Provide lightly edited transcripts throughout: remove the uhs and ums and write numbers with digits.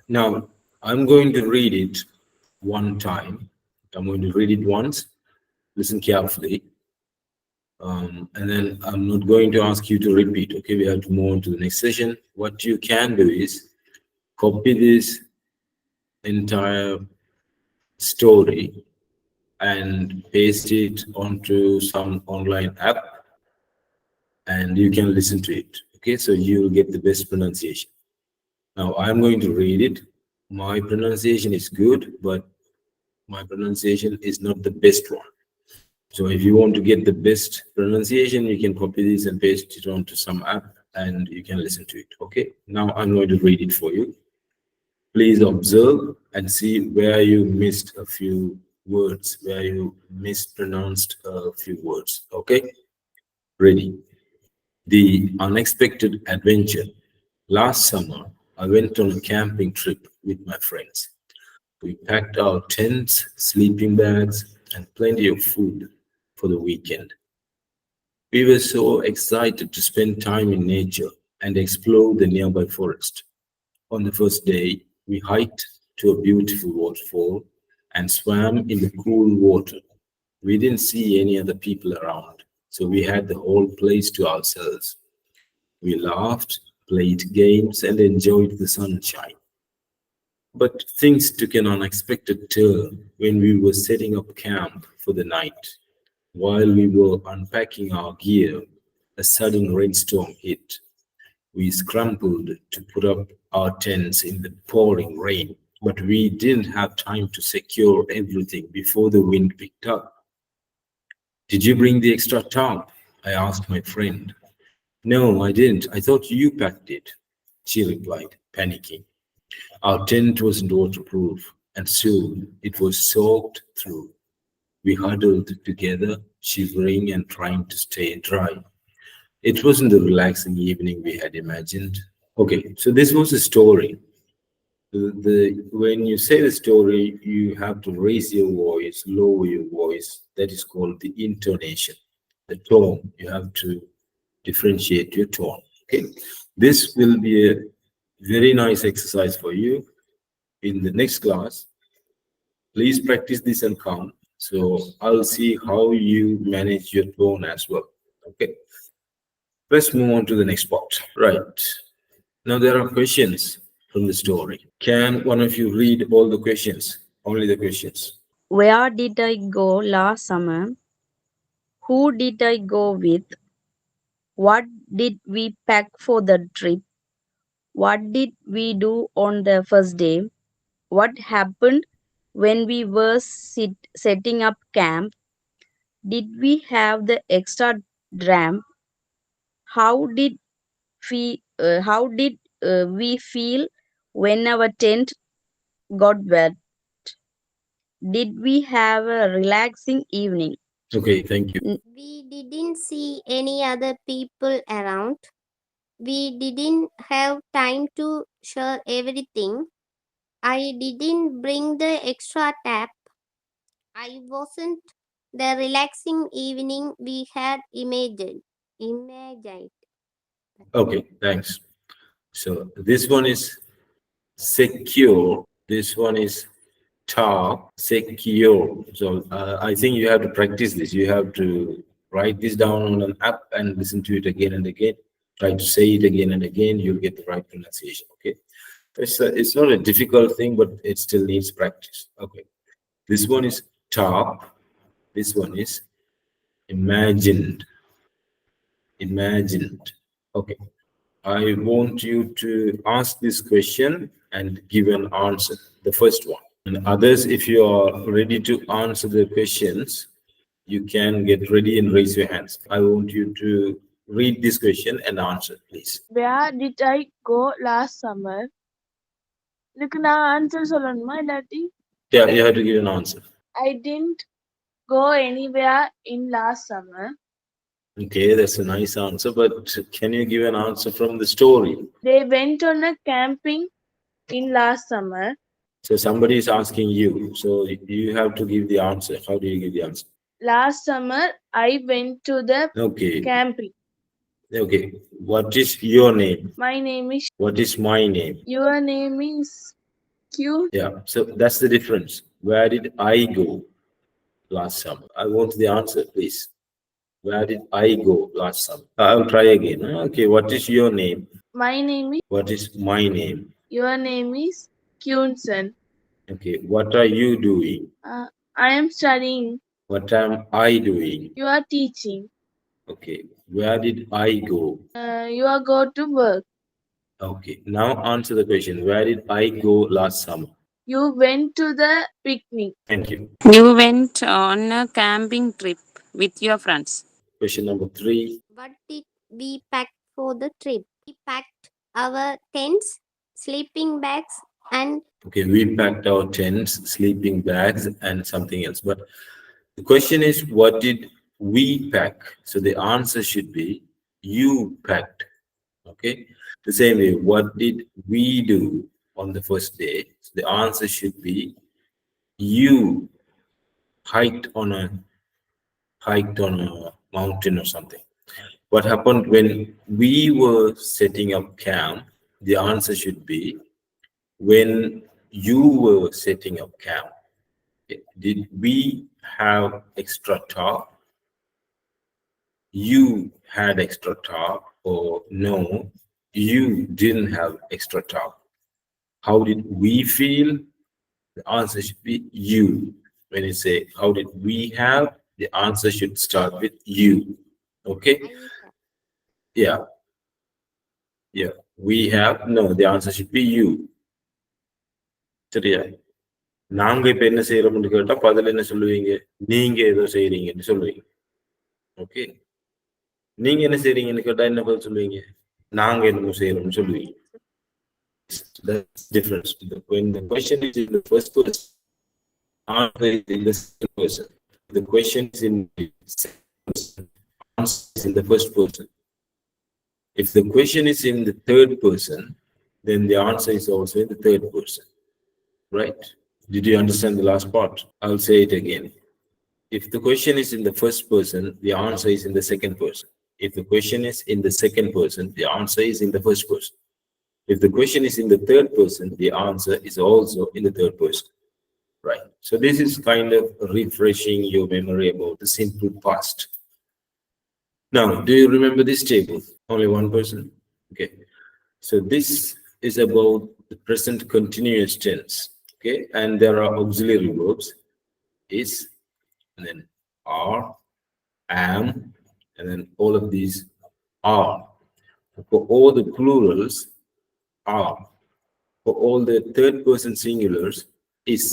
Now, I'm going to read it one time. I'm going to read it once. Listen carefully. And then I'm not going to ask you to repeat. Okay, we have to move on to the next session. What you can do is copy this entire story and paste it onto some online app, and you can listen to it. Okay, so you'll get the best pronunciation. Now I'm going to read it. My pronunciation is good, but my pronunciation is not the best one. So if you want to get the best pronunciation, you can copy this and paste it onto some app and you can listen to it. Okay, now I'm going to read it for you. Please observe and see where you missed a few words, where you mispronounced a few words. Okay, ready? The unexpected adventure. Last summer, I went on a camping trip with my friends. We packed our tents, sleeping bags, and plenty of food for the weekend. We were so excited to spend time in nature and explore the nearby forest. On the first day, we hiked to a beautiful waterfall and swam in the cool water. We didn't see any other people around, so we had the whole place to ourselves. We laughed, played games, and enjoyed the sunshine. But things took an unexpected turn when we were setting up camp for the night. While we were unpacking our gear, a sudden rainstorm hit. We scrambled to put up our tents in the pouring rain, but we didn't have time to secure everything before the wind picked up. Did you bring the extra tarp? I asked my friend. No, I didn't. I thought you packed it, she replied, panicking. Our tent wasn't waterproof, and soon it was soaked through. We huddled together, shivering and trying to stay dry. It wasn't the relaxing evening we had imagined. Okay, so this was a story. When you say the story, you have to raise your voice, lower your voice. That is called the intonation, the tone. You have to differentiate your tone. Okay, this will be a very nice exercise for you in the next class. Please practice this and come. So I'll see how you manage your tone as well. Okay, let's move on to the next part. Right. Now there are questions from the story. Can one of you read all the questions? Only the questions. Where did I go last summer? Who did I go with? What did we pack for the trip? What did we do on the first day? What happened when we were setting up camp? Did we have the extra dram? How did we feel when our tent got wet? Did we have a relaxing evening? Okay, thank you. We didn't see any other people around. We didn't have time to share everything. I didn't bring the extra tap. I wasn't the relaxing evening we had imagined. Okay, thanks. So this one is secure. This one is top secure. So I think you have to practice this. You have to write this down on an app and listen to it again and again. Try to say it again and again. You'll get the right pronunciation. Okay. It's not a difficult thing, but it still needs practice. Okay. This one is top. This one is imagined. Imagined. Okay. I want you to ask this question and give an answer. The first one. And others, if you are ready to answer the questions, you can get ready and raise your hands. I want you to read this question and answer, please. Where did I go last summer? இதுக்கு நான் answer சொல்லணுமா இல்லாட்டி Yeah, you have to give an answer. I didn't go anywhere in last summer. Okay, that's a nice answer, but can you give an answer from the story? They went on a camping in last summer. So somebody is asking you, so you have to give the answer. How do you give the answer? Last summer I went to the Okay. camping. Okay. What is your name? My name is. What is my name? Your name is. cute. Yeah, so that's the difference. Where did I go last summer? I want the answer, please. Where did I go last summer? I'll try again. Okay, what is your name? My name is. What is my name? Your name is Kyunsen. Okay, what are you doing? I am studying. What am I doing? You are teaching. Okay, where did I go? You are go to work. Okay, now answer the question. Where did I go last summer? You went to the picnic. Thank you. You went on a camping trip with your friends. Question number 3. What did we pack for the trip? We packed our tents, sleeping bags, and Okay, we packed our tents, sleeping bags, and something else. But the question is, what did we pack? So the answer should be, you packed. Okay, the same way, what did we do on the first day? So the answer should be, you hiked on a mountain or something. What happened when we were setting up camp? The answer should be, when you were setting up camp. Did we have extra tarp? You had extra tarp, or no, you didn't have extra tarp. How did we feel? The answer should be you. When you say, how did we have? The answer should start with you. Okay? I have. Yeah. Yeah. We have. No, the answer should be you. சரியா? நாங்க இப்ப என்ன செய்யறோம்னு கேட்டா பதில் என்ன சொல்லுவீங்க? நீங்க ஏதோ செய்றீங்கன்னு சொல்லுவீங்க. ஓகே, நீங்க என்ன செய்றீங்கன்னு கேட்டா என்ன பதில் சொல்லுவீங்க? நாங்க என்னமோ செய்யறோம்னு சொல்லுவீங்க. That's difference. When the question is in the first person, answer is in the second person. The question is in the second person, answer is in the first person. If the question is in the third person, then the answer is also in the third person. Right? Did you understand the last part? I'll say it again. If the question is in the first person, the answer is in the second person. If the question is in the second person, the answer is in the first person. If the question is in the third person, the answer is also in the third person. Right. So this is kind of refreshing your memory about the simple past. Now, do you remember this table? Only one person? Okay. So this is about the present continuous tense. Okay. And there are auxiliary verbs, is, and then are, am, and then all of these are. For all the plurals, are. For all the third person singulars, is.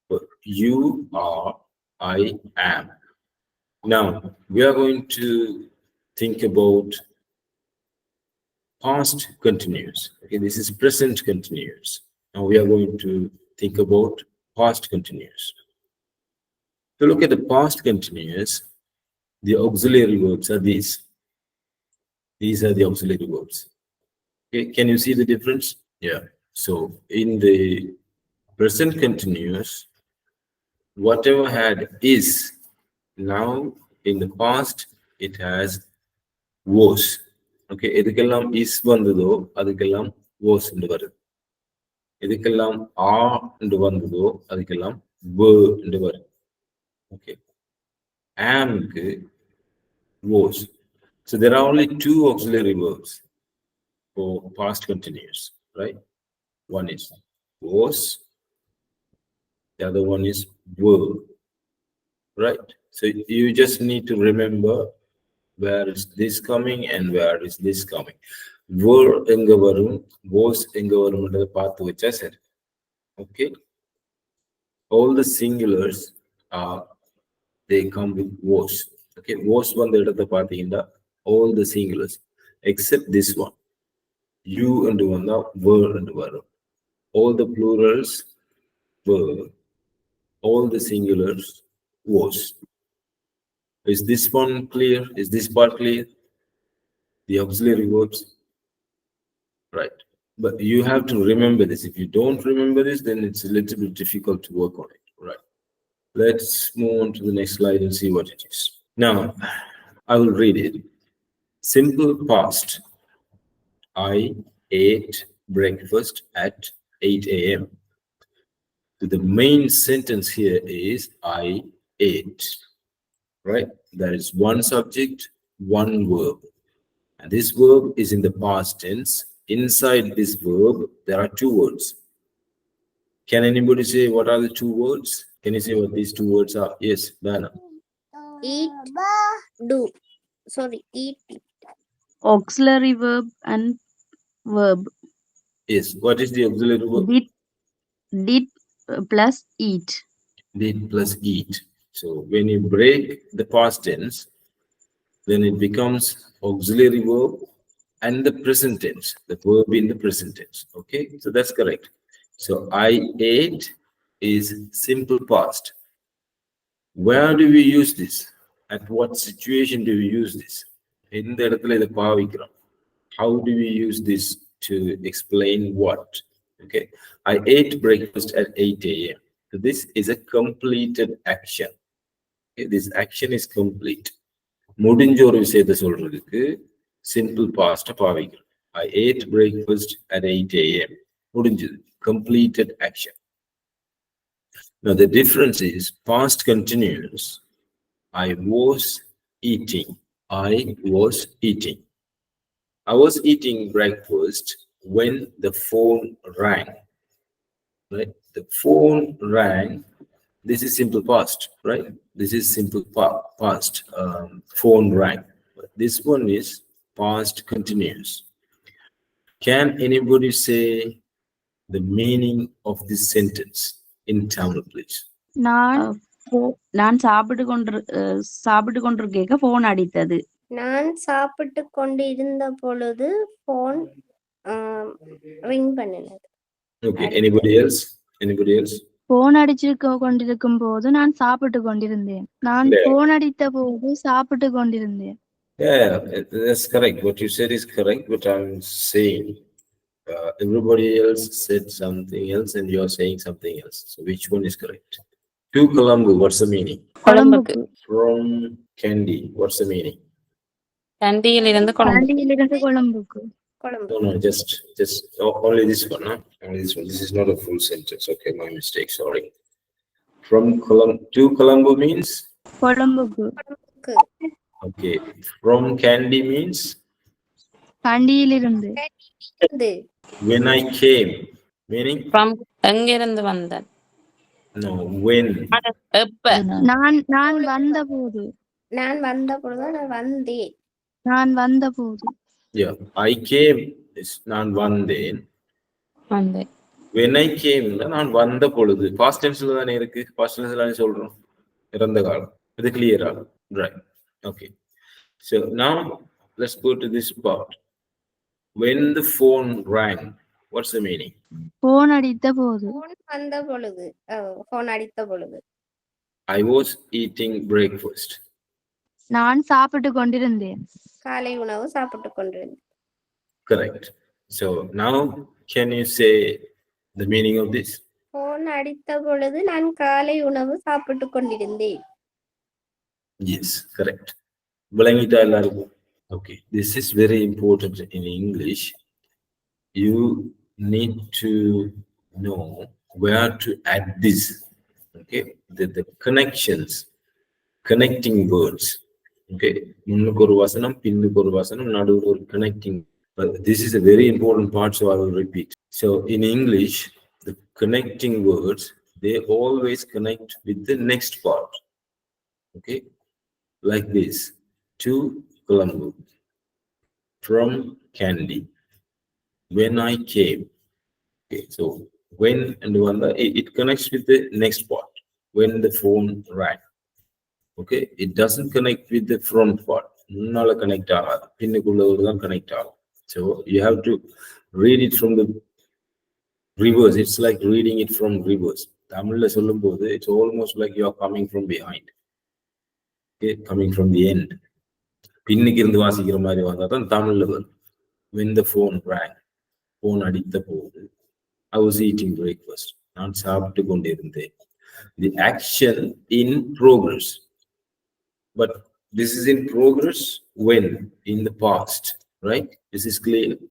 For you, are, I, am. Now, we are going to think about past continuous. Okay, this is present continuous. Now we are going to think about past continuous. To look at the past continuous, the auxiliary verbs are these. These are the auxiliary verbs. Okay, can you see the difference? Yeah. So in the present continuous, whatever had is, now in the past it has was. Okay, எதுக்கெல்லாம் is வந்ததோ அதுக்கெல்லாம் was என்று வருது. எதுக்கெல்லாம் are என்று வந்ததோ அதுக்கெல்லாம் were என்று வருது. Okay, am க்கு was. So there are only two auxiliary verbs for past continuous, right? One is was, the other one is were, right? So you just need to remember where is this coming and where is this coming. Were எங்க வரும், was எங்க வரும்ன்றதை பார்த்து வச்சா சரி. Okay, all the singulars are, they come with was. Okay, was வந்த இடத்தை பார்த்தீங்கன்னா all the singulars except this one, you என்று வந்தா were என்று வரும். All the plurals were, all the singulars was. Is this one clear? Is this part clear? The auxiliary verbs, right? But you have to remember this. If you don't remember this, then it's a little bit difficult to work on it, right? Let's move on to the next slide and see what it is. Now, I will read it. Simple past. I ate breakfast at 8 a.m. So the main sentence here is I ate, right? There is one subject, one verb. And this verb is in the past tense. Inside this verb, there are two words. Can anybody say what are the two words? Can you say what these two words are? Yes, Dana. Eat, do. Sorry, eat. Auxiliary verb and verb. Yes. What is the auxiliary verb? Did plus eat. Did plus eat. So when you break the past tense, then it becomes auxiliary verb and the present tense, the verb in the present tense. Okay, so that's correct. So I ate is simple past. Where do we use this? At what situation do we use this? இந்த இடத்துல இதை பாவிக்கிறோம். How do we use this to explain what? Okay, I ate breakfast at 8 a.m. So this is a completed action. Okay, this action is complete. முடிஞ்ச ஒரு விஷயத்தை சொல்றதுக்கு simple past பாவிக்கிறோம். I ate breakfast at 8 a.m. முடிஞ்சது. Completed action. Now the difference is past continuous. I was eating. I was eating. I was eating breakfast when the phone rang. Right? The phone rang. This is simple past, right? This is simple past. Phone rang. But this one is past continuous. Can anybody say the meaning of this sentence in Tamil, please? நான் சாப்பிட்டு கொண்டிருக்க phone அடித்தது. நான் சாப்பிட்டு கொண்டு இருந்த பொழுது phone ring பண்ணினது. Okay, anybody else? Anybody else? Phone அடிச்சு கொண்டிருக்கும் போது நான் சாப்பிட்டு கொண்டிருந்தேன். நான் போன் அடித்த போது சாப்பிட்டு கொண்டிருந்தேன். Yeah, that's correct. What you said is correct, but I'm saying everybody else said something else and you're saying something else. So which one is correct? To Colombo, what's the meaning? கொழும்புக்கு. From Candy, what's the meaning? கண்டியிலிருந்து கொழும்புக்கு. No, just only this one, huh? Only this one. This is not a full sentence. Okay, my mistake. Sorry. From Colombo to Colombo means? கொழும்புக்கு. Okay. From Candy means? கண்டியிலிருந்து. When I came, meaning? From எங்கிருந்து வந்தேன்? No, when? எப்ப? நான் வந்தபோது. நான் வந்தபோது நான் வந்தேன். நான் வந்தபோது. Yeah, I came is நான் வந்தேன். வந்தேன். When I came நான் வந்த பொழுது past tenseல தானே இருக்கு. past tenseல தானே சொல்றோம். இறந்த காலம். இது clear-ஆ? Right. Okay. So now let's go to this part. When the phone rang, what's the meaning? Phone அடித்த போது. போன் வந்த பொழுது. போன் அடித்த பொழுது. I was eating breakfast. நான் சாப்பிட்டு கொண்டிருந்தேன். காலை உணவு சாப்பிட்டு கொண்டிருந்தேன். Correct. So now can you say the meaning of this? Phone அடித்த பொழுது நான் காலை உணவு சாப்பிட்டு கொண்டிருந்தேன். Yes, correct. விளங்கிட்டா எல்லாருக்கும்? Okay, this is very important in English. You need to know where to add this. Okay, the connections, connecting words. Okay, முன்னுக்கு ஒரு வசனம், பின்னுக்கு ஒரு வசனம், நடுவுல ஒரு connecting. But this is a very important part, so I will repeat. So in English, the connecting words, they always connect with the next part. Okay, like this. To Colombo. From Candy. When I came. Okay, so when and when it connects with the next part. When the phone rang. Okay, it doesn't connect with the front part. Nala connect ஆகாது. பின்னுக்குள்ளது தான் connect ஆகும். So you have to read it from the reverse. It's like reading it from reverse. தமிழ்ல சொல்லும்போது it's almost like you are coming from behind. Okay, coming from the end. பின்னுக்கு இருந்து வாசிக்கிற மாதிரி வந்தா தான் தமிழ்ல வரும். When the phone rang. phone அடித்த போது I was eating breakfast. நான் சாப்பிட்டு கொண்டிருந்தேன். The action in progress. But this is in progress when? In the past, right? This is clear.